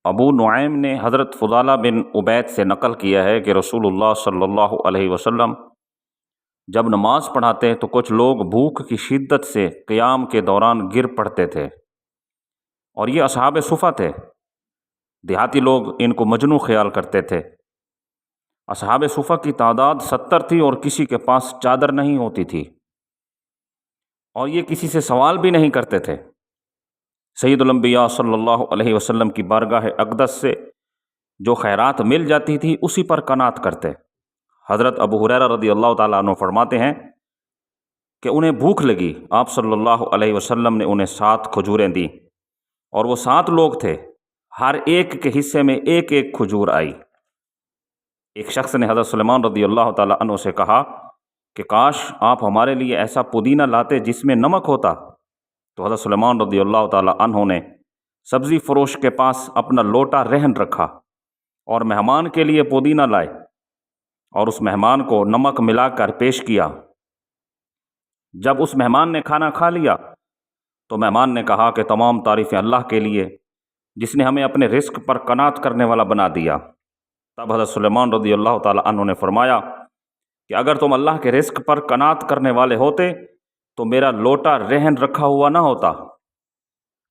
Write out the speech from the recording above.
ابو نعیم نے حضرت فضالہ بن عبید سے نقل کیا ہے کہ رسول اللہ صلی اللہ علیہ وسلم جب نماز پڑھاتے تو کچھ لوگ بھوک کی شدت سے قیام کے دوران گر پڑتے تھے، اور یہ اصحاب صفہ تھے۔ دیہاتی لوگ ان کو مجنون خیال کرتے تھے۔ اصحاب صفہ کی تعداد 70 تھی اور کسی کے پاس چادر نہیں ہوتی تھی، اور یہ کسی سے سوال بھی نہیں کرتے تھے۔ سید الانبیاء صلی اللہ علیہ وسلم کی بارگاہ اقدس سے جو خیرات مل جاتی تھی اسی پر قناعت کرتے۔ حضرت ابو ہریرہ رضی اللہ تعالیٰ عنہ فرماتے ہیں کہ انہیں بھوک لگی، آپ صلی اللہ علیہ وسلم نے انہیں 7 کھجوریں دیں، اور وہ 7 لوگ تھے، ہر ایک کے حصے میں ایک ایک کھجور آئی۔ ایک شخص نے حضرت سلیمان رضی اللہ تعالیٰ عنہ سے کہا کہ کاش آپ ہمارے لیے ایسا پودینہ لاتے جس میں نمک ہوتا۔ تو حضرت سلیمان رضی اللہ تعالیٰ عنہ نے سبزی فروش کے پاس اپنا لوٹا رہن رکھا اور مہمان کے لیے پودینہ لائے، اور اس مہمان کو نمک ملا کر پیش کیا۔ جب اس مہمان نے کھانا کھا لیا تو مہمان نے کہا کہ تمام تعریفیں اللہ کے لیے جس نے ہمیں اپنے رزق پر قناعت کرنے والا بنا دیا۔ تب حضرت سلیمان رضی اللہ تعالیٰ عنہ نے فرمایا کہ اگر تم اللہ کے رزق پر قناعت کرنے والے ہوتے تو میرا لوٹا رہن رکھا ہوا نہ ہوتا۔